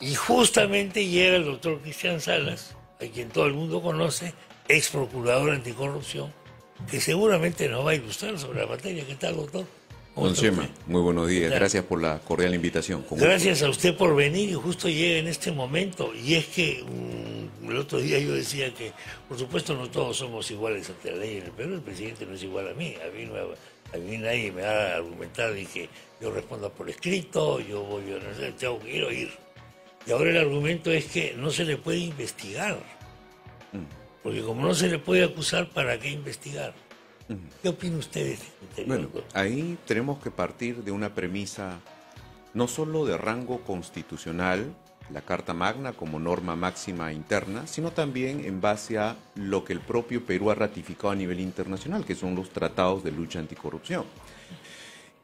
Y justamente llega el doctor Cristian Salas, a quien todo el mundo conoce, ex procurador anticorrupción, que seguramente nos va a ilustrar sobre la materia. ¿Qué tal, doctor? Don Chema, muy buenos días. Gracias por la cordial invitación. Gracias a usted por venir y justo llega en este momento. Y es que el otro día yo decía que, por supuesto, no todos somos iguales ante la ley en el Perú. El presidente no es igual a mí. A mí nadie me va a argumentar de que yo responda por escrito, yo no sé, tengo que ir o ir. Y ahora el argumento es que no se le puede investigar. Porque como no se le puede acusar, ¿para qué investigar? ¿Qué opina usted de este Bueno, ahí tenemos que partir de una premisa no solo de rango constitucional, la Carta Magna como norma máxima interna, sino también en base a lo que el propio Perú ha ratificado a nivel internacional, que son los tratados de lucha anticorrupción.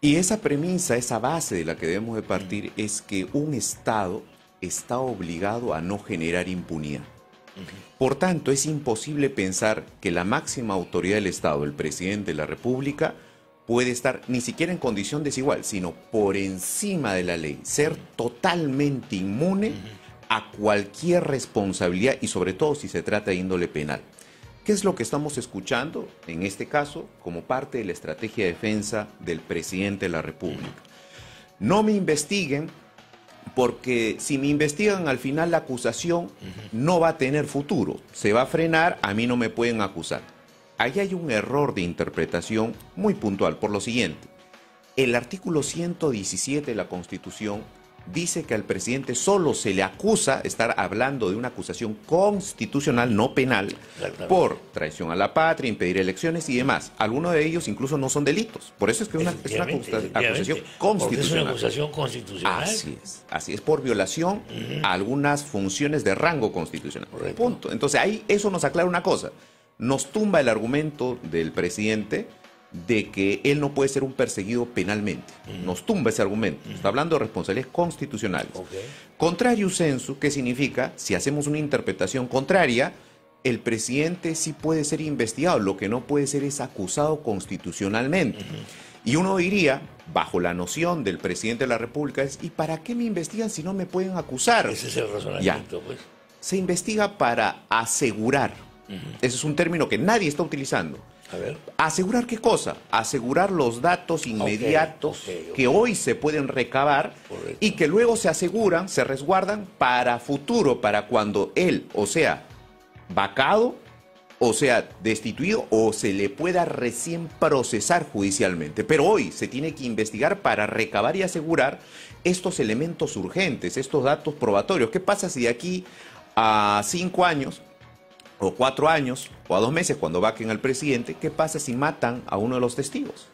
Y esa premisa, esa base de la que debemos de partir es que un Estado está obligado a no generar impunidad. Por tanto, es imposible pensar que la máxima autoridad del Estado, el presidente de la República, puede estar ni siquiera en condición desigual, sino por encima de la ley, ser totalmente inmune a cualquier responsabilidad y sobre todo si se trata de índole penal. ¿Qué es lo que estamos escuchando en este caso como parte de la estrategia de defensa del presidente de la República? No me investiguen, porque si me investigan al final la acusación no va a tener futuro, se va a frenar, a mí no me pueden acusar. Ahí hay un error de interpretación muy puntual por lo siguiente. El artículo 117 de la Constitución dice que al presidente solo se le acusa, estar hablando de una acusación constitucional, no penal, por traición a la patria, impedir elecciones y demás. Algunos de ellos incluso no son delitos. Por eso es que es una acusación constitucional. Es una acusación constitucional. Así es, por violación a algunas funciones de rango constitucional. Punto. Entonces ahí eso nos aclara una cosa. Nos tumba el argumento del presidente de que él no puede ser un perseguido penalmente. Nos tumba ese argumento. Está hablando de responsabilidades constitucionales. Contrario sensu, ¿qué significa? Si hacemos una interpretación contraria, el presidente sí puede ser investigado, lo que no puede ser es acusado constitucionalmente. Y uno diría, bajo la noción del presidente de la República, es ¿y para qué me investigan si no me pueden acusar? Ese es el razonamiento, pues. Se investiga para asegurar. Ese es un término que nadie está utilizando. A ver. ¿Asegurar qué cosa? Asegurar los datos inmediatos que hoy se pueden recabar y que luego se aseguran, se resguardan para futuro, para cuando él, o sea, vacado, o sea, destituido, o se le pueda recién procesar judicialmente. Pero hoy se tiene que investigar para recabar y asegurar estos elementos urgentes, estos datos probatorios. ¿Qué pasa si de aquí a 5 años o 4 años, o a 2 meses, cuando vaquen al presidente, qué pasa si matan a uno de los testigos?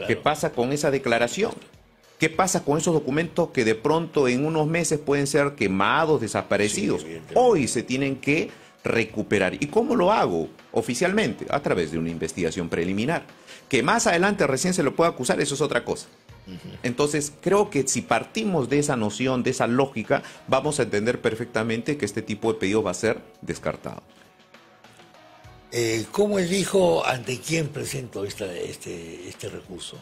¿Qué pasa con esa declaración? ¿Qué pasa con esos documentos que de pronto en unos meses pueden ser quemados, desaparecidos? Hoy se tienen que recuperar. ¿Y cómo lo hago? Oficialmente, a través de una investigación preliminar. Que más adelante recién se lo pueda acusar, eso es otra cosa. Entonces, creo que si partimos de esa noción, de esa lógica, vamos a entender perfectamente que este tipo de pedido va a ser descartado. ¿Cómo elijo ante quién presento este recurso?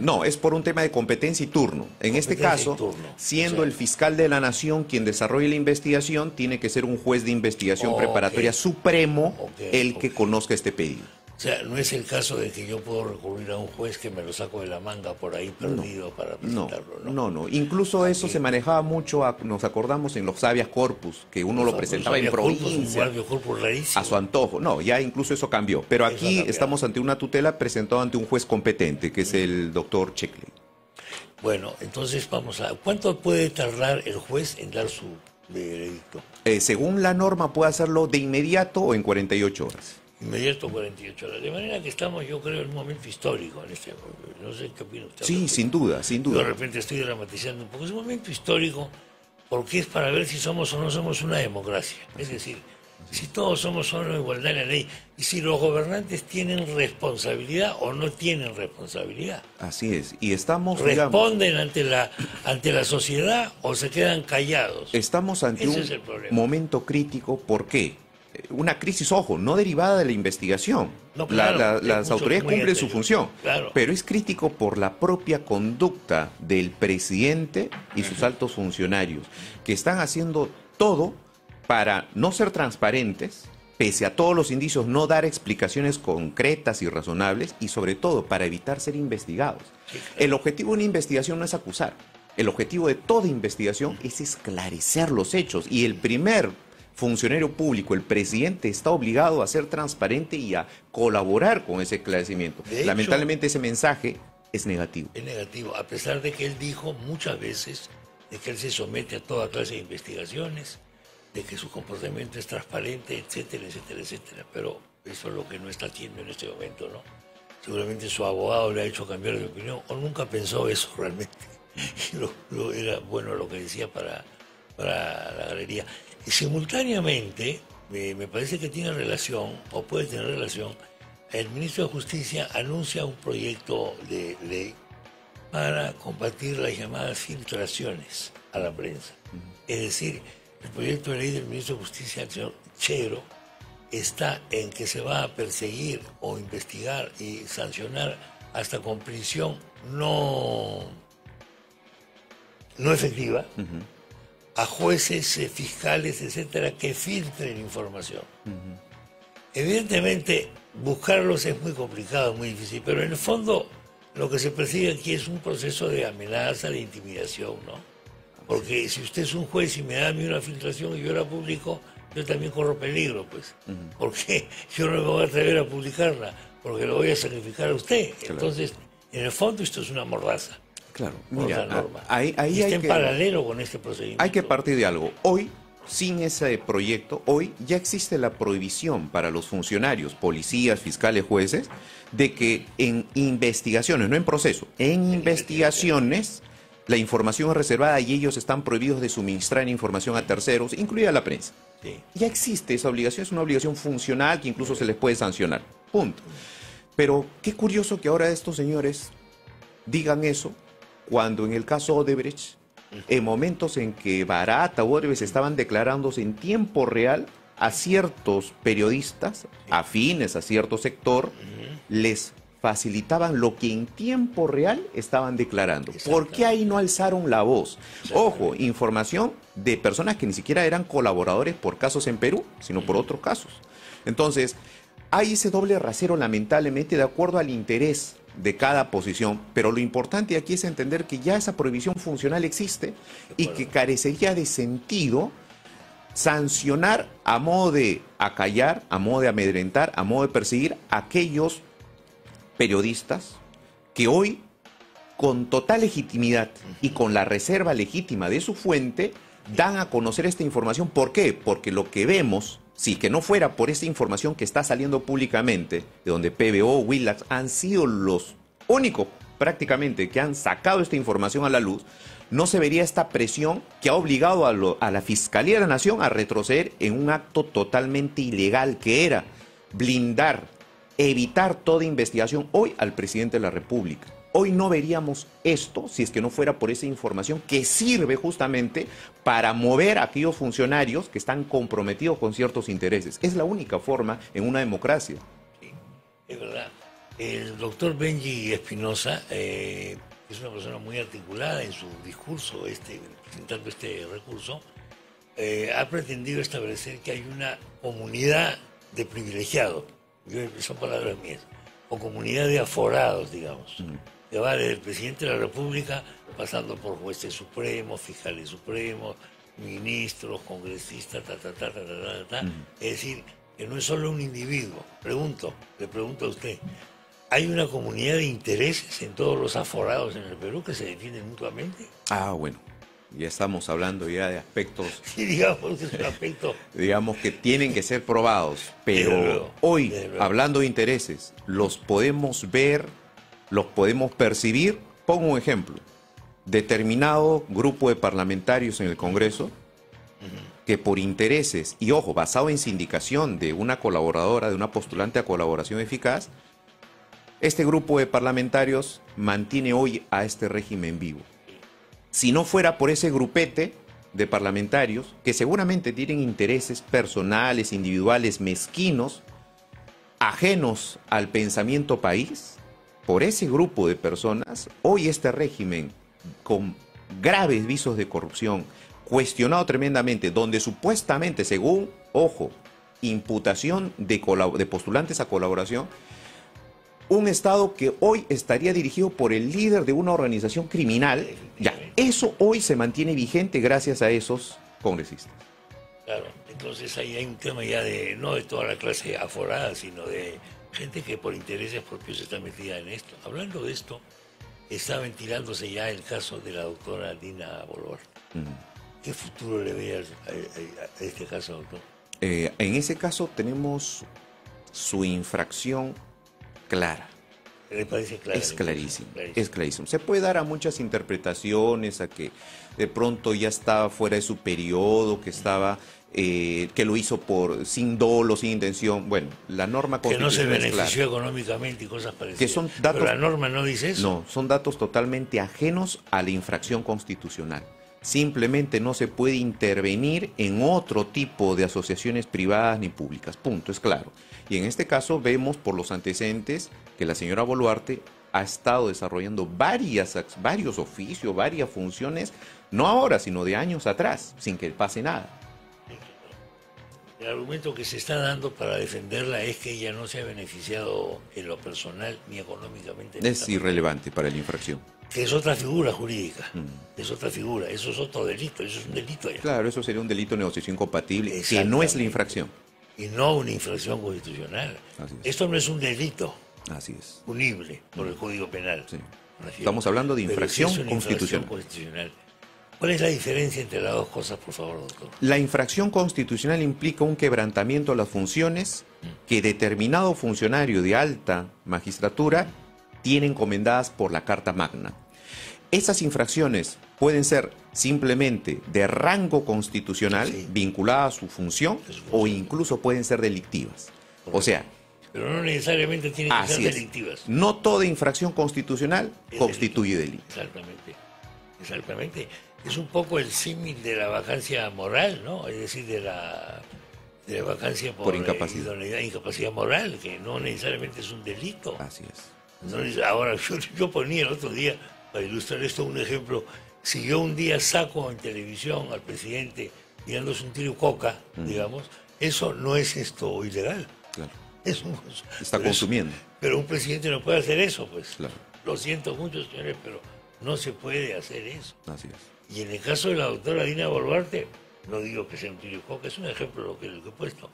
No, es por un tema de competencia y turno. En este caso, siendo el fiscal de la nación quien desarrolle la investigación, tiene que ser un juez de investigación preparatoria supremo el que conozca este pedido. O sea, no es el caso de que yo puedo recurrir a un juez que me lo saco de la manga por ahí perdido para presentarlo, ¿no? No. Incluso eso se manejaba mucho, nos acordamos en los habeas corpus, que uno lo presentaba en provincia, a su antojo. No, ya incluso eso cambió. Pero aquí estamos ante una tutela presentada ante un juez competente, que es el doctor Checkley. Bueno, entonces vamos a... ¿Cuánto puede tardar el juez en dar su veredicto? Según la norma puede hacerlo de inmediato o en 48 horas. Inmediato 48 horas. De manera que estamos, yo creo, en un momento histórico en este momento. No sé qué opina usted. Sí, sin duda, sin duda. Yo de repente estoy dramatizando un poco. Es un momento histórico porque es para ver si somos o no somos una democracia. Es decir, si todos somos una igualdad en la ley y si los gobernantes tienen responsabilidad o no tienen responsabilidad. Así es. Y estamos, ¿responden ante la sociedad o se quedan callados? Estamos ante un momento crítico. ¿Por qué? una crisis, ojo, no derivada de la investigación. No, claro, Las autoridades cumplen su función, claro, pero es crítico por la propia conducta del presidente y sus altos funcionarios, que están haciendo todo para no ser transparentes, pese a todos los indicios, no dar explicaciones concretas y razonables, y sobre todo para evitar ser investigados. sí, claro. El objetivo de una investigación no es acusar, el objetivo de toda investigación es esclarecer los hechos, y el primer funcionario público, el presidente, está obligado a ser transparente y a colaborar con ese esclarecimiento. De hecho, lamentablemente ese mensaje es negativo. Es negativo, a pesar de que él dijo muchas veces de que él se somete a toda clase de investigaciones, de que su comportamiento es transparente, etcétera, etcétera, etcétera. Pero eso es lo que no está haciendo en este momento, ¿no? Seguramente su abogado le ha hecho cambiar de opinión, o nunca pensó eso realmente. Era bueno lo que decía para la galería. Y simultáneamente, me parece que tiene relación, o puede tener relación, el ministro de Justicia anuncia un proyecto de ley para combatir las llamadas filtraciones a la prensa. Es decir, el proyecto de ley del ministro de Justicia, el señor Chero, está en que se va a perseguir o investigar y sancionar hasta con prisión no efectiva a jueces, fiscales, etcétera, que filtren información. Evidentemente, buscarlos es muy complicado, muy difícil, pero en el fondo lo que se persigue aquí es un proceso de amenaza, de intimidación, ¿no? Porque si usted es un juez y me da a mí una filtración y yo la publico, yo también corro peligro, pues. Porque yo no me voy a atrever a publicarla, porque lo voy a sacrificar a usted. Claro. Entonces, en el fondo esto es una mordaza. Claro, mira, ahí y está en paralelo con este procedimiento. Hay que partir de algo. Hoy, sin ese proyecto, hoy ya existe la prohibición para los funcionarios, policías, fiscales, jueces, de que en investigaciones, no en proceso, en investigaciones, la información es reservada y ellos están prohibidos de suministrar información a terceros, incluida la prensa. Sí. Ya existe esa obligación, es una obligación funcional que incluso se les puede sancionar. Punto. Pero qué curioso que ahora estos señores digan eso, cuando en el caso Odebrecht, en momentos en que Barata u Odebrecht estaban declarándose en tiempo real a ciertos periodistas afines a cierto sector, les facilitaban lo que en tiempo real estaban declarando. ¿Por qué ahí no alzaron la voz? Ojo, información de personas que ni siquiera eran colaboradores por casos en Perú, sino por otros casos. Entonces, hay ese doble rasero, lamentablemente, de acuerdo al interés de cada posición, pero lo importante aquí es entender que ya esa prohibición funcional existe y que carecería de sentido sancionar a modo de acallar, a modo de amedrentar, a modo de perseguir a aquellos periodistas que hoy, con total legitimidad y con la reserva legítima de su fuente, dan a conocer esta información. ¿Por qué? Porque lo que vemos, si que no fuera por esta información que está saliendo públicamente, de donde PBO, Willax han sido los únicos prácticamente que han sacado esta información a la luz, no se vería esta presión que ha obligado a la Fiscalía de la Nación a retroceder en un acto totalmente ilegal, que era blindar, evitar toda investigación hoy al presidente de la República. Hoy no veríamos esto si es que no fuera por esa información que sirve justamente para mover a aquellos funcionarios que están comprometidos con ciertos intereses. Es la única forma en una democracia. Sí, es verdad. El doctor Benji Espinosa es una persona muy articulada en su discurso, presentando este recurso. Ha pretendido establecer que hay una comunidad de privilegiados, son palabras mías, o comunidad de aforados, digamos. Que va desde el presidente de la República, pasando por jueces supremos, fiscales supremos, ministros, congresistas, Es decir, que no es solo un individuo. Le pregunto a usted, ¿hay una comunidad de intereses en todos los aforados en el Perú que se defienden mutuamente? Bueno, ya estamos hablando ya de aspectos... Sí, digamos que es un aspecto... digamos que tienen que ser probados, pero hoy, hablando de intereses, los podemos ver, los podemos percibir. Pongo un ejemplo. Determinado grupo de parlamentarios en el Congreso que por intereses, y ojo, basado en sindicación de una colaboradora, de una postulante a colaboración eficaz, este grupo de parlamentarios mantiene hoy a este régimen vivo. Si no fuera por ese grupete, de parlamentarios que seguramente tienen intereses personales, individuales, mezquinos, ajenos al pensamiento país. Por ese grupo de personas, hoy este régimen con graves visos de corrupción, cuestionado tremendamente, donde supuestamente, según, ojo, imputación de postulantes a colaboración, un Estado que hoy estaría dirigido por el líder de una organización criminal, ya, eso hoy se mantiene vigente gracias a esos congresistas. Claro, entonces ahí hay un tema ya de, no de toda la clase aforada, sino de gente que por intereses propios está metida en esto. Hablando de esto, está ventilándose ya el caso de la doctora Dina Boluarte. ¿Qué futuro le ve a este caso, doctor? En ese caso tenemos su infracción clara. ¿Le parece clara? Es clarísimo, es clarísimo. Se puede dar a muchas interpretaciones, a que de pronto ya estaba fuera de su periodo, que estaba, que lo hizo sin dolo, sin intención. Bueno, la norma constitucional que no se benefició económicamente y cosas parecidas. Que son datos, pero la norma no dice eso. No, son datos totalmente ajenos a la infracción constitucional. Simplemente no se puede intervenir en otro tipo de asociaciones privadas ni públicas. Punto, es claro. Y en este caso vemos por los antecedentes que la señora Boluarte ha estado desarrollando varios oficios, varias funciones, no ahora, sino de años atrás, sin que pase nada. El argumento que se está dando para defenderla es que ella no se ha beneficiado en lo personal ni económicamente. Es irrelevante para la infracción. Que es otra figura jurídica, es otra figura, eso es otro delito, eso es un delito ya. Claro, eso sería un delito de negociación compatible, que no es la infracción. Y no una infracción constitucional. Esto no es un delito. Así es. Punible por el Código Penal. Sí. Estamos hablando de infracción constitucional. ¿Cuál es la diferencia entre las dos cosas, por favor, doctor? La infracción constitucional implica un quebrantamiento de las funciones que determinado funcionario de alta magistratura tiene encomendadas por la Carta Magna. Esas infracciones pueden ser simplemente de rango constitucional, vinculadas a su función, o incluso pueden ser delictivas. Correcto. O sea, pero no necesariamente tienen que ser delictivas. No toda infracción constitucional constituye delito. Exactamente. Exactamente. Es un poco el símil de la vacancia moral, ¿no? Es decir, de la vacancia por incapacidad. Incapacidad moral, que no necesariamente es un delito. Así es. Entonces, ahora, yo ponía el otro día, para ilustrar esto, un ejemplo. Si yo un día saco en televisión al presidente tirándose un tiro coca, digamos, eso no es esto ilegal. Claro. Está consumiendo. Pero un presidente no puede hacer eso, pues. Claro. Lo siento mucho, señores, pero no se puede hacer eso. Así es. Y en el caso de la doctora Dina Boluarte, no digo que sea un tiro coca, es un ejemplo lo que he puesto,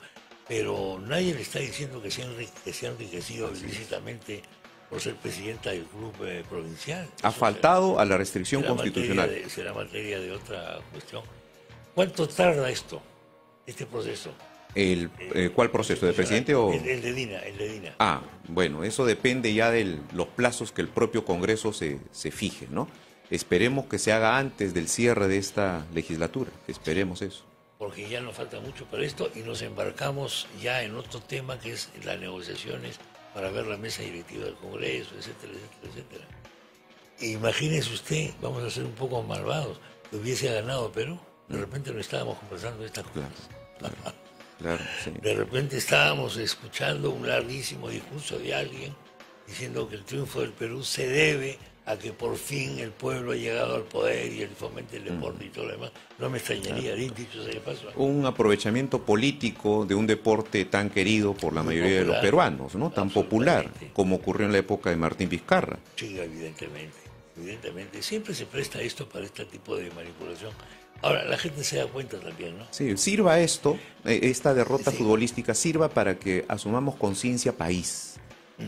pero nadie le está diciendo que se ha enriquecido ilícitamente por ser presidenta del club provincial. Ha faltado a la restricción constitucional. Será materia de otra cuestión. ¿Cuánto tarda este proceso? ¿Cuál proceso? ¿De presidente o...? El de Dina. Ah, bueno, eso depende ya de los plazos que el propio Congreso se fije, ¿no? Esperemos que se haga antes del cierre de esta legislatura. Esperemos eso. Porque ya nos falta mucho para esto y nos embarcamos ya en otro tema que es las negociaciones para ver la mesa directiva del Congreso, etcétera, etcétera, etcétera. Imagínese usted, vamos a ser un poco malvados, que hubiese ganado Perú. De repente no estábamos conversando de estas cosas. Claro, sí. De repente estábamos escuchando un larguísimo discurso de alguien diciendo que el triunfo del Perú se debe a que por fin el pueblo ha llegado al poder y el fomento del deporte y todo lo demás. No me extrañaría, dicho sea de paso. Un aprovechamiento político de un deporte tan querido por la mayoría de los peruanos, ¿no? Tan popular como ocurrió en la época de Martín Vizcarra. Sí, evidentemente. Siempre se presta esto para este tipo de manipulación. Ahora, la gente se da cuenta también, ¿no? Sí, sirva esta derrota futbolística, sirva para que asumamos conciencia país,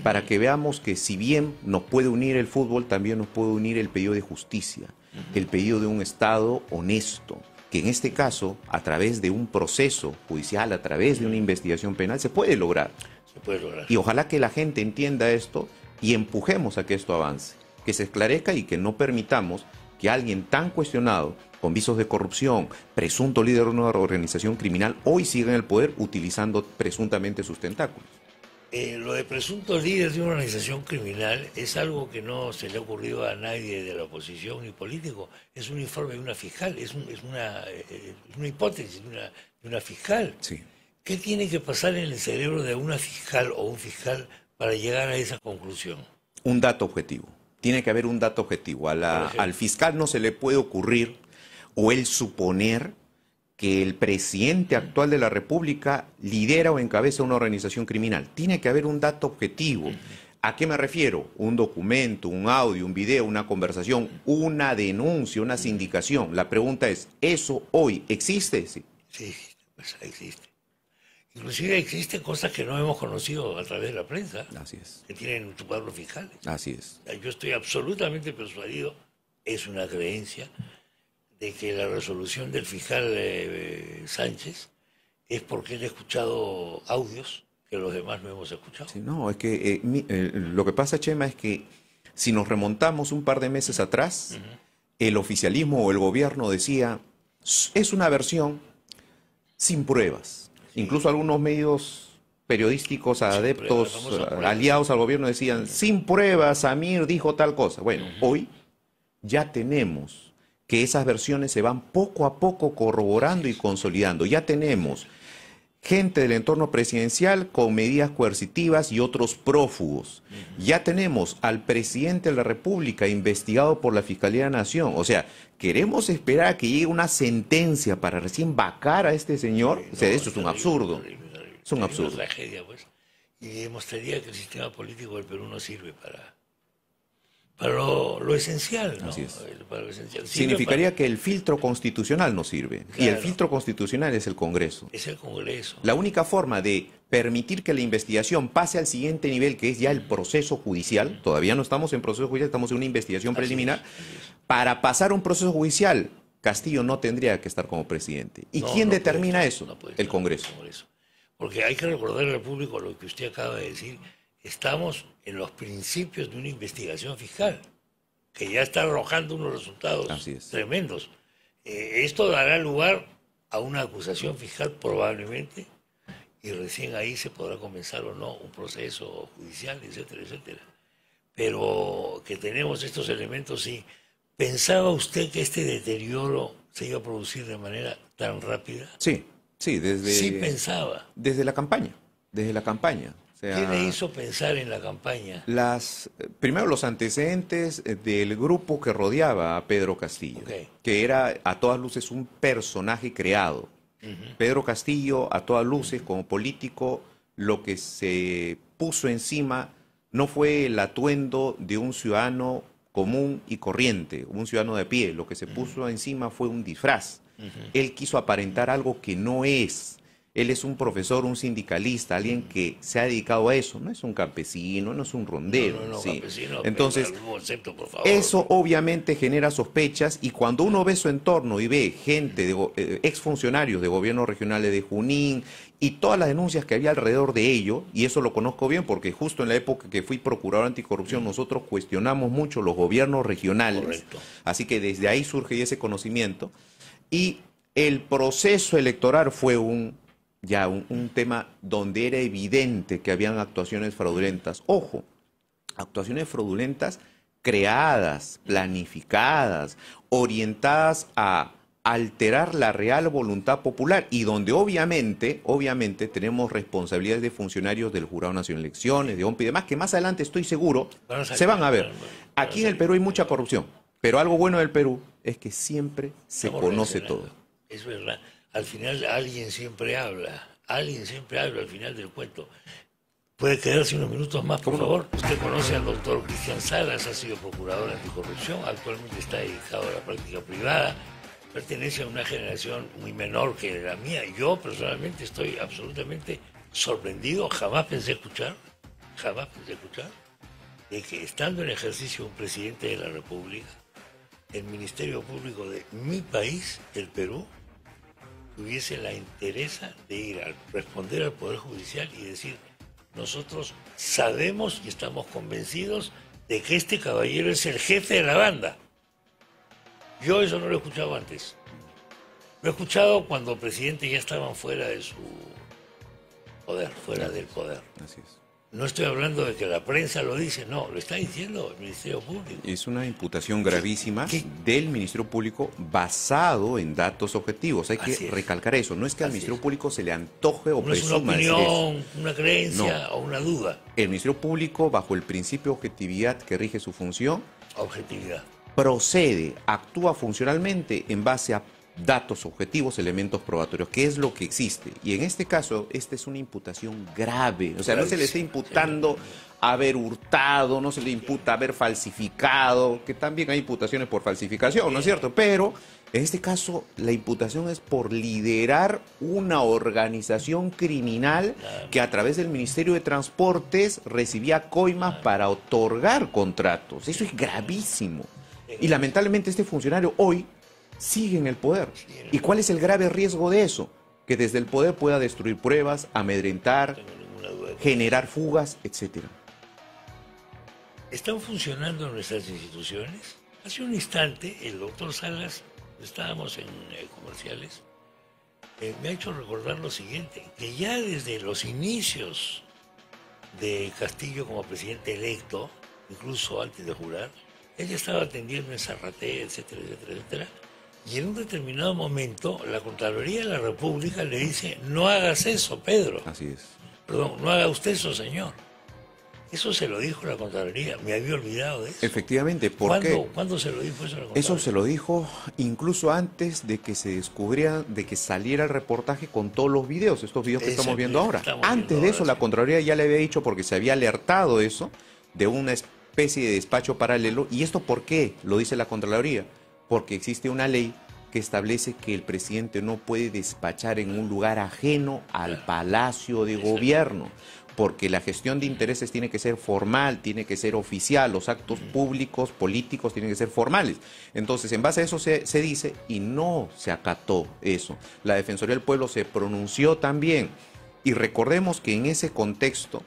para que veamos que si bien nos puede unir el fútbol, también nos puede unir el pedido de justicia, el pedido de un Estado honesto, que en este caso, a través de un proceso judicial, a través de una investigación penal, se puede lograr. Y ojalá que la gente entienda esto y empujemos a que esto avance, que se esclarezca y que no permitamos que alguien tan cuestionado, con visos de corrupción, presunto líder de una organización criminal, hoy siga en el poder utilizando presuntamente sus tentáculos. Lo de presunto líder de una organización criminal es algo que no se le ha ocurrido a nadie de la oposición ni político. Es un informe de una fiscal, es una hipótesis de una fiscal. Sí. ¿Qué tiene que pasar en el cerebro de una fiscal o un fiscal para llegar a esa conclusión? Un dato objetivo. Tiene que haber un dato objetivo. Al fiscal no se le puede ocurrir o él suponer que el presidente actual de la República lidera o encabeza una organización criminal. Tiene que haber un dato objetivo. ¿A qué me refiero? Un documento, un audio, un video, una conversación, una denuncia, una sindicación. La pregunta es, ¿eso hoy existe? Sí. Sí, pues existe. Inclusive existen cosas que no hemos conocido a través de la prensa. Así es. Que tienen su cuadro fiscales. Así es. Yo estoy absolutamente persuadido, es una creencia, de que la resolución del fiscal Sánchez es porque él ha escuchado audios que los demás no hemos escuchado. Sí, no, es que lo que pasa, Chema, es que si nos remontamos un par de meses atrás, el oficialismo o el gobierno decía, es una versión sin pruebas. Sí. Incluso algunos medios periodísticos adeptos, aliados al gobierno decían, sin pruebas, Samir dijo tal cosa. Bueno, hoy ya tenemos que esas versiones se van poco a poco corroborando y consolidando. Ya tenemos gente del entorno presidencial con medidas coercitivas y otros prófugos. Ya tenemos al presidente de la República investigado por la Fiscalía de la Nación. O sea, ¿queremos esperar a que llegue una sentencia para recién vacar a este señor? O sea, eso es un absurdo. Es un absurdo. Es una tragedia, pues. Y demostraría que el sistema político del Perú no sirve para lo esencial, ¿no? Así es. Para lo esencial. Significaría que el filtro constitucional no sirve. Claro. Y el filtro constitucional es el Congreso. Es el Congreso. La única forma de permitir que la investigación pase al siguiente nivel, que es ya el proceso judicial, todavía no estamos en proceso judicial, estamos en una investigación preliminar, para pasar un proceso judicial, Castillo no tendría que estar como presidente. ¿Y quién determina eso? El Congreso. Porque hay que recordarle al público lo que usted acaba de decir. Estamos en los principios de una investigación fiscal, que ya está arrojando unos resultados tremendos. Esto dará lugar a una acusación fiscal probablemente, y recién ahí se podrá comenzar o no un proceso judicial, etcétera, etcétera. Pero que tenemos estos elementos, sí. ¿Pensaba usted que este deterioro se iba a producir de manera tan rápida? Sí, desde... Sí pensaba. Desde la campaña, ¿Qué le hizo pensar en la campaña? Primero, los antecedentes del grupo que rodeaba a Pedro Castillo, que era a todas luces un personaje creado. Pedro Castillo, a todas luces, como político, lo que se puso encima no fue el atuendo de un ciudadano común y corriente, un ciudadano de pie. Lo que se puso encima fue un disfraz. Él quiso aparentar algo que no es. Él es un profesor, un sindicalista, alguien que se ha dedicado a eso. No es un campesino, no es un rondero. No, sí. Campesino, entonces, concepto, por favor. Eso obviamente genera sospechas, y cuando uno ve su entorno y ve gente, exfuncionarios de gobiernos regionales de Junín y todas las denuncias que había alrededor de ello, y eso lo conozco bien porque justo en la época que fui procurador anticorrupción nosotros cuestionamos mucho los gobiernos regionales. Correcto. Así que desde ahí surge ese conocimiento. Y el proceso electoral fue un tema donde era evidente que habían actuaciones fraudulentas. Ojo, actuaciones fraudulentas creadas, planificadas, orientadas a alterar la real voluntad popular, y donde obviamente tenemos responsabilidades de funcionarios del Jurado Nacional de Elecciones, de OMPI y demás, que más adelante estoy seguro se van a ver. Aquí en el Perú hay mucha corrupción, pero algo bueno del Perú es que siempre se conoce todo. Es verdad. Al final alguien siempre habla al final del cuento. ¿Puede quedarse unos minutos más, por favor? Usted conoce al doctor Cristian Salas, ha sido procurador anticorrupción, actualmente está dedicado a la práctica privada, pertenece a una generación muy menor que la mía. Yo personalmente estoy absolutamente sorprendido, jamás pensé escuchar, de que estando en ejercicio un presidente de la República, el Ministerio Público de mi país, el Perú, tuviese la entereza de ir a responder al Poder Judicial y decir: nosotros sabemos y estamos convencidos de que este caballero es el jefe de la banda. Yo eso no lo he escuchado antes. Lo he escuchado cuando el presidente ya estaban fuera de su poder, fuera del poder. Así es. No estoy hablando de que la prensa lo dice, no, lo está diciendo el Ministerio Público. Es una imputación gravísima ¿Qué? del Ministerio Público basado en datos objetivos. Hay que Así es. recalcar eso. No es que al Así Ministerio es. Público se le antoje o No es una presuma decir eso. opinión, una creencia o una duda. El Ministerio Público, bajo el principio de objetividad que rige su función, Objetividad. procede, actúa funcionalmente en base a datos objetivos, elementos probatorios, que es lo que existe. Y en este caso, esta es una imputación grave. O sea, no se le está imputando haber hurtado, no se le imputa haber falsificado, que también hay imputaciones por falsificación, ¿no es cierto? Pero en este caso, la imputación es por liderar una organización criminal que a través del Ministerio de Transportes recibía coimas para otorgar contratos. Eso es gravísimo. Y lamentablemente este funcionario hoy sigue en el poder. ¿Y cuál es el grave riesgo de eso? Que desde el poder pueda destruir pruebas, amedrentar, No tengo ninguna duda. generar fugas, etcétera. ¿Están funcionando nuestras instituciones? Hace un instante, el doctor Salas, estábamos en comerciales, me ha hecho recordar lo siguiente, que ya desde los inicios de Castillo como presidente electo, incluso antes de jurar, ella estaba atendiendo en Zarratea, etcétera, etcétera, etcétera, y en un determinado momento la Contraloría de la República le dice, no hagas eso, Pedro. Así es. Perdón, no haga usted eso, señor. Eso se lo dijo la Contraloría, me había olvidado de eso. Efectivamente, ¿por qué? ¿Cuándo se lo dijo eso a la Contraloría? Eso se lo dijo incluso antes de que se descubriera, de que saliera el reportaje con todos los videos, estos videos que Ese estamos viendo que ahora. estamos Antes viendo de ahora, eso, la sí. Contraloría ya le había dicho, porque se había alertado eso, de una especie de despacho paralelo. ¿Y esto por qué? Lo dice la Contraloría. Porque existe una ley que establece que el presidente no puede despachar en un lugar ajeno al Palacio de Gobierno, porque la gestión de intereses tiene que ser formal, tiene que ser oficial, los actos públicos, políticos tienen que ser formales. Entonces, en base a eso se dice, y no se acató eso. La Defensoría del Pueblo se pronunció también, y recordemos que en ese contexto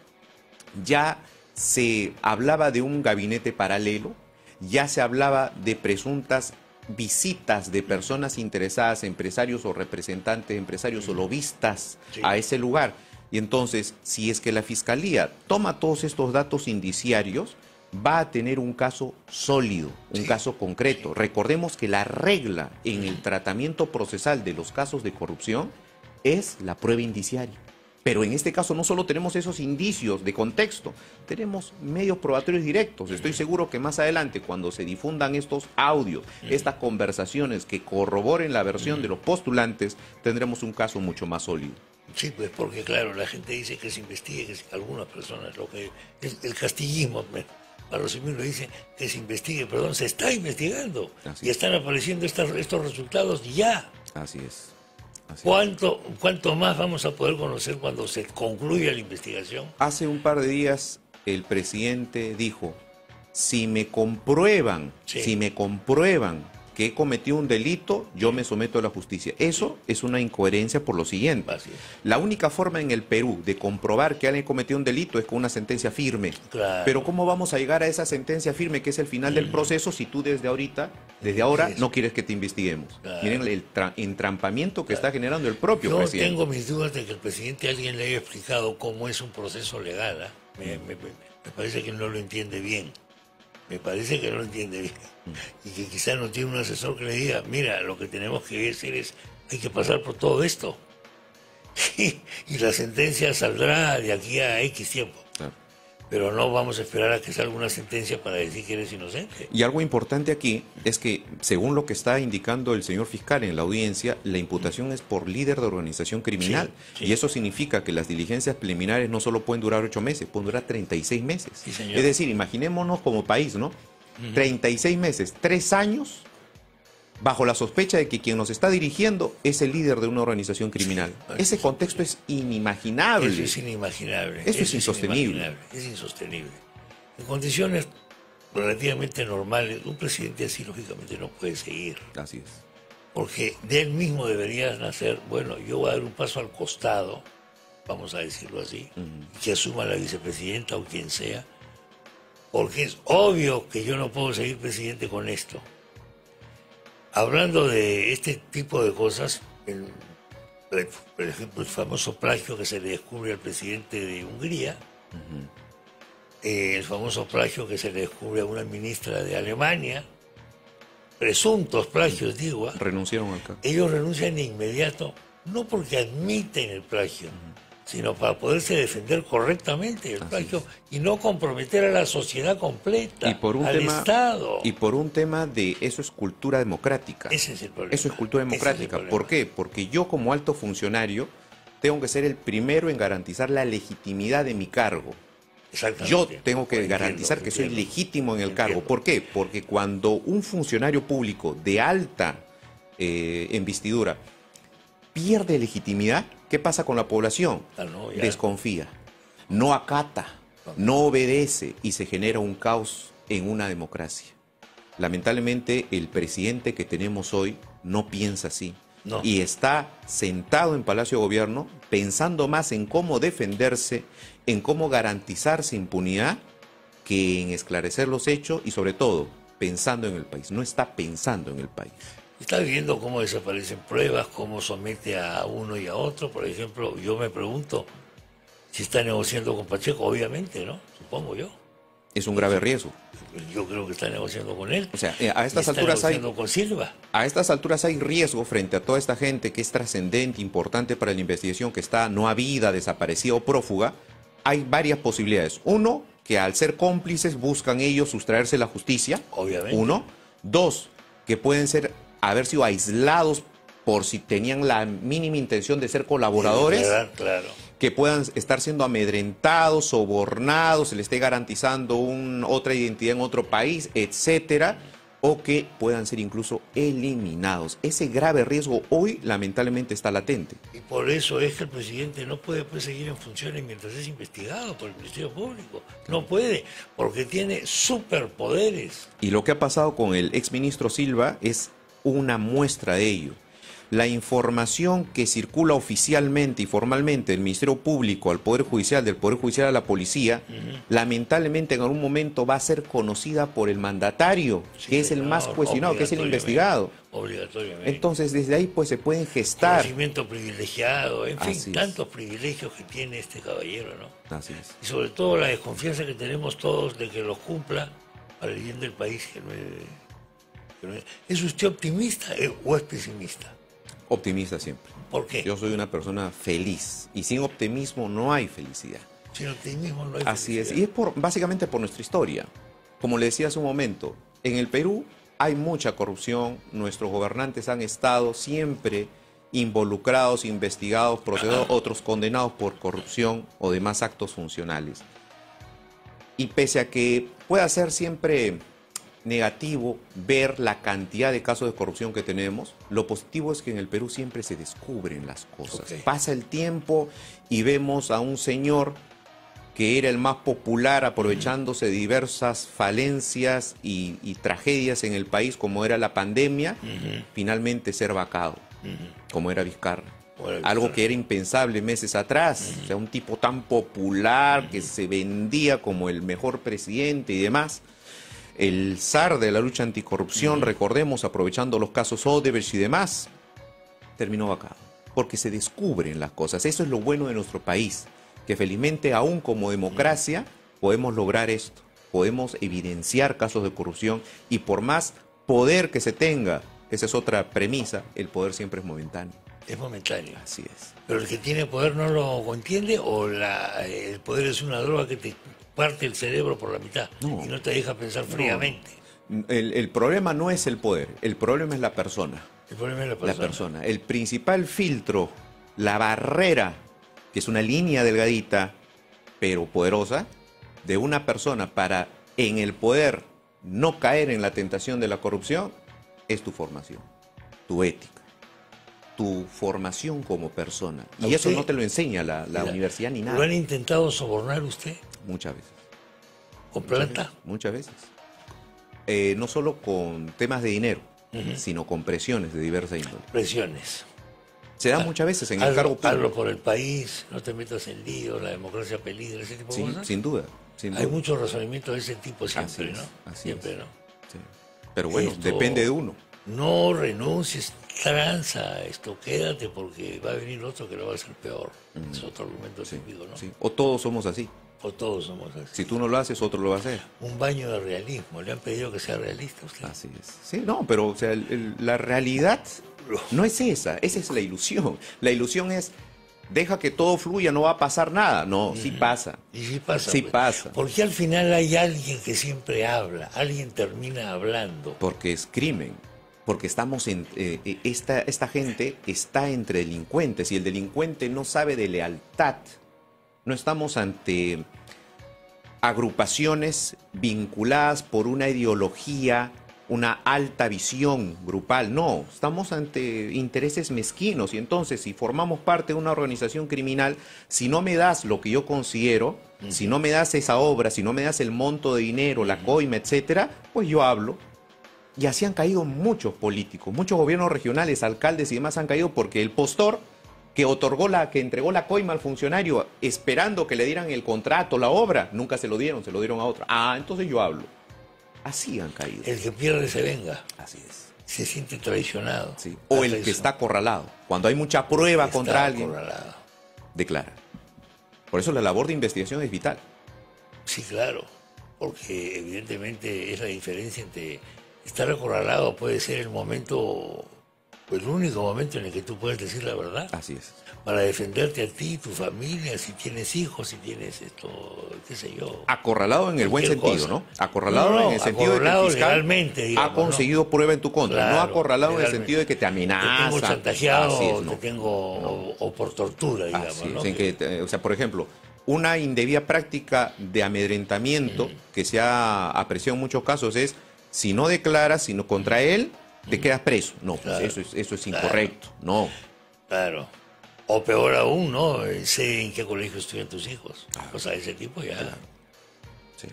ya se hablaba de un gabinete paralelo, ya se hablaba de presuntas visitas de personas interesadas, empresarios o representantes, empresarios o lobistas Sí. a ese lugar. Y entonces, si es que la Fiscalía toma todos estos datos indiciarios, va a tener un caso sólido, un Sí. caso concreto. Recordemos que la regla en el tratamiento procesal de los casos de corrupción es la prueba indiciaria. Pero en este caso no solo tenemos esos indicios de contexto, tenemos medios probatorios directos. Estoy seguro que más adelante, cuando se difundan estos audios, estas conversaciones que corroboren la versión de los postulantes, tendremos un caso mucho más sólido. Sí, pues porque claro, la gente dice que se investigue, algunas personas, lo que es el castillismo, para resumirlo, dice que se investigue, perdón, se está investigando. Así Y es. están apareciendo estos resultados ya. Así es. Así es. ¿Cuánto más vamos a poder conocer cuando se concluya la investigación? Hace un par de días el presidente dijo, si me comprueban que he cometido un delito, yo me someto a la justicia. Eso es una incoherencia por lo siguiente. Así es. La única forma en el Perú de comprobar que alguien cometió un delito es con una sentencia firme. Claro. Pero ¿cómo vamos a llegar a esa sentencia firme que es el final del proceso si tú desde ahora Eso. no quieres que te investiguemos? Claro. Miren el entrampamiento que está generando el propio Yo presidente. tengo mis dudas de que el presidente a alguien le haya explicado cómo es un proceso legal. ¿Ah? Me parece que no lo entiende bien. Me parece que no lo entiende bien. Y que quizás no tiene un asesor que le diga, mira, lo que tenemos que hacer es, hay que pasar por todo esto. Y la sentencia saldrá de aquí a X tiempo. Claro. Pero no vamos a esperar a que salga una sentencia para decir que eres inocente. Y algo importante aquí es que, según lo que está indicando el señor fiscal en la audiencia, la imputación es por líder de organización criminal. Sí, sí. Y eso significa que las diligencias preliminares no solo pueden durar 8 meses, pueden durar 36 meses. Sí, señor. Es decir, imaginémonos como país, ¿no? 36 meses, 3 años, bajo la sospecha de que quien nos está dirigiendo es el líder de una organización criminal. Sí, Ese contexto es inimaginable. Eso es inimaginable. Eso es insostenible. inimaginable, es insostenible. En condiciones relativamente normales, un presidente así lógicamente no puede seguir. Así es. Porque de él mismo debería nacer, bueno, yo voy a dar un paso al costado, vamos a decirlo así, que asuma la vicepresidenta o quien sea, porque es obvio que yo no puedo seguir presidente con esto. Hablando de este tipo de cosas, por ejemplo, el famoso plagio que se le descubre al presidente de Hungría, El famoso plagio que se le descubre a una ministra de Alemania, presuntos plagios, digo, Renunciaron al cargo. ellos renuncian de inmediato, no porque admiten el plagio, sino para poderse defender correctamente del plagio y no comprometer a la sociedad completa, Y por un al tema, Estado. y por un tema de eso es cultura democrática. Ese es el problema. Eso es cultura democrática. ¿Por qué? Porque yo como alto funcionario tengo que ser el primero en garantizar la legitimidad de mi cargo. Yo tengo que garantizar que soy legítimo en el cargo. ¿Por qué? Porque cuando un funcionario público de alta investidura pierde legitimidad, ¿qué pasa con la población? Desconfía, no acata, no obedece y se genera un caos en una democracia. Lamentablemente el presidente que tenemos hoy no piensa así. No. Y está sentado en Palacio de Gobierno pensando más en cómo defenderse, en cómo garantizarse impunidad, que en esclarecer los hechos y sobre todo pensando en el país. No está pensando en el país. Está viendo cómo desaparecen pruebas, cómo somete a uno y a otro. Por ejemplo, yo me pregunto si está negociando con Pacheco, obviamente, ¿no? Supongo yo. Es un grave riesgo. Yo creo que está negociando con él. O sea, a estas alturas con Silva. A estas alturas hay riesgo frente a toda esta gente que es trascendente, importante para la investigación, que está no habida, desaparecida o prófuga. Hay varias posibilidades. Uno, que al ser cómplices buscan ellos sustraerse la justicia. Obviamente. Uno. Dos, que pueden haber sido aislados por si tenían la mínima intención de ser colaboradores. De verdad, claro. Que puedan estar siendo amedrentados, sobornados, se les esté garantizando otra identidad en otro país, etcétera, o que puedan ser incluso eliminados. Ese grave riesgo hoy lamentablemente está latente. Y por eso es que el presidente no puede seguir en funciones mientras es investigado por el Ministerio Público. No puede, porque tiene superpoderes. Y lo que ha pasado con el exministro Silva es una muestra de ello. La información que circula oficialmente y formalmente del Ministerio Público al Poder Judicial, del Poder Judicial a la Policía, lamentablemente en algún momento va a ser conocida por el mandatario, que es el más cuestionado, que es el investigado. Obligatoriamente. Entonces, desde ahí pues se pueden gestar. Conocimiento privilegiado, en fin, tantos privilegios que tiene este caballero, ¿no? Así es. Y sobre todo la desconfianza que tenemos todos de que los cumpla para el bien del país. ¿Es usted optimista o es pesimista? Optimista siempre. ¿Por qué? Yo soy una persona feliz y sin optimismo no hay felicidad. Sin optimismo no hay Así felicidad. es, y es básicamente por nuestra historia. Como le decía hace un momento, en el Perú hay mucha corrupción, nuestros gobernantes han estado siempre involucrados, investigados, procesados, otros condenados por corrupción o demás actos funcionales. Y pese a que pueda ser siempre negativo ver la cantidad de casos de corrupción que tenemos, lo positivo es que en el Perú siempre se descubren las cosas. Pasa el tiempo y vemos a un señor que era el más popular aprovechándose de diversas falencias y tragedias en el país, como era la pandemia, finalmente ser vacado, como era Vizcarra. Algo que era impensable meses atrás. O sea, un tipo tan popular que se vendía como el mejor presidente y demás. El zar de la lucha anticorrupción, recordemos, aprovechando los casos Odebrecht y demás, terminó vacado. Porque se descubren las cosas. Eso es lo bueno de nuestro país. Que felizmente, aún como democracia, podemos lograr esto. Podemos evidenciar casos de corrupción y por más poder que se tenga, esa es otra premisa, el poder siempre es momentáneo. Es momentáneo. Así es. Pero el que tiene poder no lo entiende o el poder es una droga que te parte el cerebro por la mitad y no te deja pensar fríamente. El problema no es el poder, el problema es la persona. El problema es la persona. El principal filtro, la barrera, que es una línea delgadita, pero poderosa, de una persona para en el poder no caer en la tentación de la corrupción, es tu formación, tu ética, tu formación como persona. Y eso no te lo enseña la universidad ni nada. ¿Lo han intentado sobornar usted? Muchas veces. ¿Con plata? Muchas veces. No solo con temas de dinero, sino con presiones de diversa índole. Presiones. Se da muchas veces en el cargo público. Hazlo por el país, no te metas en lío, la democracia peligra, ese tipo de cosas. Sin duda. Hay muchos razonamientos de ese tipo siempre, ¿no? Siempre, ¿no? Sí. Pero bueno, depende de uno. No renuncies, tranza esto, quédate porque va a venir otro que lo va a hacer peor. Es otro argumento típico, ¿no? Sí. O todos somos así. O todos somos así. Si tú no lo haces, otro lo va a hacer. Un baño de realismo. ¿Le han pedido que sea realista a usted? Así es. Sí, no, pero o sea, la realidad no es esa es la ilusión. La ilusión es, deja que todo fluya, no va a pasar nada. No, sí pasa. Y sí pasa. Sí pues. pasa. Porque al final hay alguien que siempre habla, alguien termina hablando. Porque es crimen. Porque estamos en esta gente está entre delincuentes y el delincuente no sabe de lealtad. No estamos ante agrupaciones vinculadas por una ideología, una alta visión grupal. No, estamos ante intereses mezquinos y entonces si formamos parte de una organización criminal, si no me das lo que yo considero, si no me das esa obra, si no me das el monto de dinero, la coima, etcétera, pues yo hablo. Y así han caído muchos políticos, muchos gobiernos regionales, alcaldes y demás han caído porque el postor que entregó la coima al funcionario esperando que le dieran el contrato, la obra, nunca se lo dieron a otro. Ah, entonces yo hablo. Así han caído. El que pierde se venga. Así es. Se siente traicionado. Sí. O el que está acorralado. Cuando hay mucha prueba contra alguien, acorralado. Declara. Por eso la labor de investigación es vital. Sí, claro. Porque evidentemente es la diferencia entre estar acorralado puede ser el momento, el único momento en el que tú puedes decir la verdad. Así es. Para defenderte a ti, tu familia, si tienes hijos, si tienes esto, qué sé yo. Acorralado en el buen Cualquier sentido, cosa. ¿no? Acorralado en el sentido de que el fiscal legalmente, digamos, ha conseguido prueba en tu contra. Claro, no acorralado en el legalmente. sentido de que te amenaza. Te tengo chantajeado, Así es, no. te tengo, o por tortura, digamos, Así es, ¿no? en que, o sea, por ejemplo, una indebida práctica de amedrentamiento que se ha apreciado en muchos casos es, si no declaras, sino contra él, te quedas preso. No, pues Claro. eso es incorrecto. No. Claro. O peor aún, ¿no? Sé en qué colegio estudian tus hijos. Cosas de ese tipo ya. Sí.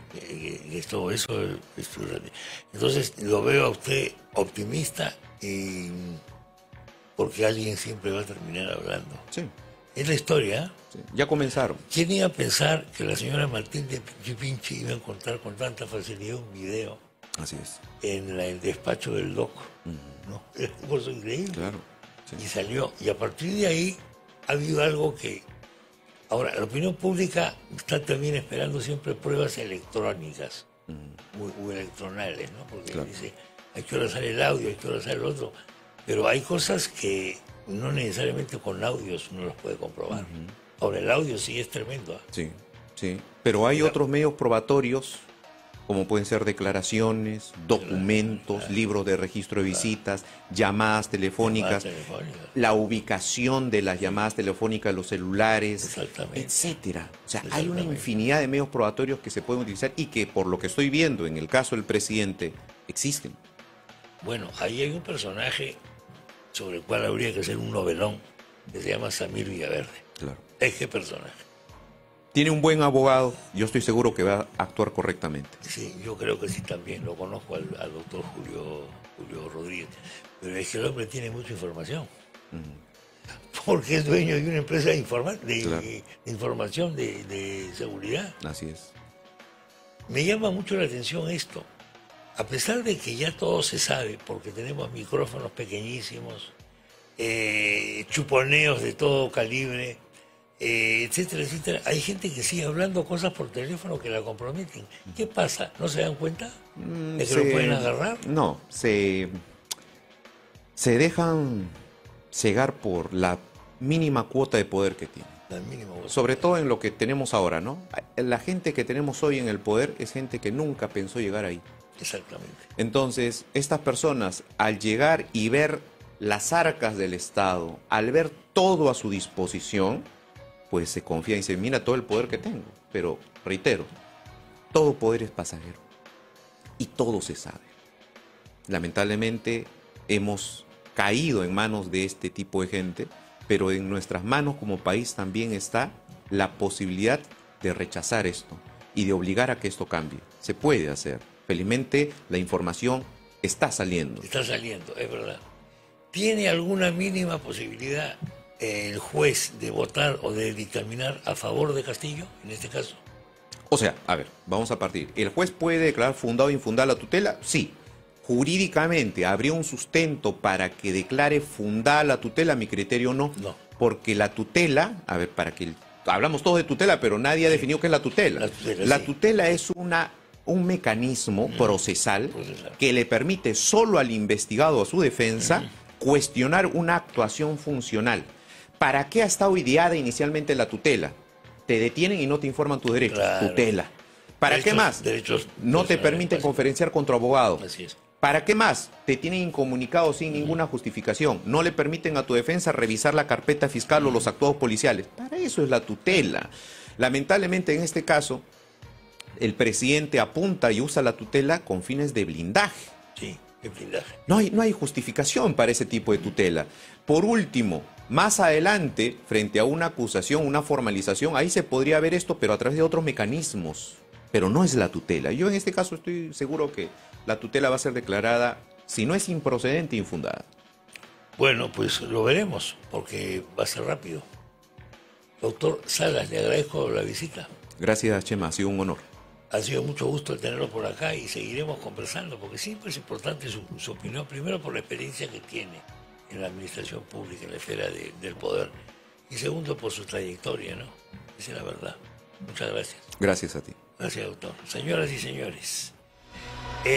Entonces lo veo a usted optimista y porque alguien siempre va a terminar hablando. Sí, Es la historia, ¿eh? sí. Ya comenzaron. ¿Quién iba a pensar que la señora Martín de Pinchi iba a encontrar con tanta facilidad un video Así es. en el despacho del doc? ¿No? Es una cosa increíble. Claro. Sí. Y salió. Y a partir de ahí ha habido algo que... Ahora, la opinión pública está también esperando siempre pruebas electrónicas, muy electronales, ¿no? Porque Claro. dice, ¿a qué hora sale el audio? ¿A qué hora sale el otro? Pero hay cosas que no necesariamente con audios uno los puede comprobar. Ahora, el audio sí es tremendo. ¿Ah? Sí, sí. Pero hay otros medios probatorios, como pueden ser declaraciones, documentos, libros de registro de visitas, llamadas telefónicas, la ubicación de las llamadas telefónicas, los celulares, Exactamente. etcétera. O sea, hay una Exactamente. infinidad de medios probatorios que se pueden utilizar y que, por lo que estoy viendo en el caso del presidente, existen. Bueno, ahí hay un personaje sobre el cual habría que hacer un novelón que se llama Samir Villaverde. Claro. ¿Qué personaje? Tiene un buen abogado, yo estoy seguro que va a actuar correctamente. Sí, yo creo que sí también. Lo conozco al doctor Julio Rodríguez. Pero es que el hombre tiene mucha información. Porque es dueño de una empresa de, Claro. de información de seguridad. Así es. Me llama mucho la atención esto. A pesar de que ya todo se sabe, porque tenemos micrófonos pequeñísimos, chuponeos de todo calibre, etcétera, etcétera, hay gente que sigue hablando cosas por teléfono que la comprometen. ¿Qué pasa? ¿No se dan cuenta de que lo pueden agarrar? No, se dejan cegar por la mínima cuota de poder que tienen. Al mínimo. Sobre todo en lo que tenemos ahora, ¿no? La gente que tenemos hoy en el poder es gente que nunca pensó llegar ahí. Exactamente. Entonces, estas personas, al llegar y ver las arcas del Estado, al ver todo a su disposición, pues se confía y dice, mira todo el poder que tengo. Pero, reitero, todo poder es pasajero. Y todo se sabe. Lamentablemente, hemos caído en manos de este tipo de gente, pero en nuestras manos como país también está la posibilidad de rechazar esto y de obligar a que esto cambie. Se puede hacer. Felizmente la información está saliendo. Está saliendo, es verdad. ¿Tiene alguna mínima posibilidad el juez de votar o de dictaminar a favor de Castillo, en este caso? O sea, a ver, vamos a partir. ¿El juez puede declarar fundada o infundada la tutela? Sí. Jurídicamente, ¿habría un sustento para que declare fundada la tutela? A mi criterio no. No. Porque la tutela, a ver, para que hablamos todos de tutela, pero nadie ha definido qué es la tutela. La Sí. tutela es un mecanismo procesal que le permite solo al investigado o a su defensa cuestionar una actuación funcional. ¿Para qué ha estado ideada inicialmente la tutela? Te detienen y no te informan tus derechos. Claro. Tutela. ¿Para qué más? Derechos No te personales, permiten básicos. conferenciar con tu abogado. Así es. ¿Para qué más? Te tienen incomunicado sin ninguna justificación. No le permiten a tu defensa revisar la carpeta fiscal o los actuados policiales. Para eso es la tutela. Lamentablemente, en este caso, el presidente apunta y usa la tutela con fines de blindaje. Sí, de blindaje. No hay justificación para ese tipo de tutela. Por último, más adelante, frente a una acusación, una formalización, ahí se podría ver esto, pero a través de otros mecanismos. Pero no es la tutela. Yo en este caso estoy seguro que la tutela va a ser declarada, si no es improcedente, infundada. Bueno, pues lo veremos, porque va a ser rápido. Doctor Salas, le agradezco la visita. Gracias, Chema, ha sido un honor. Ha sido mucho gusto tenerlo por acá y seguiremos conversando, porque siempre es importante su opinión, primero por la experiencia que tiene en la administración pública, en la esfera del poder, y segundo por su trayectoria, ¿no? Esa es la verdad. Muchas gracias. Gracias a ti. Gracias, doctor. Señoras y señores.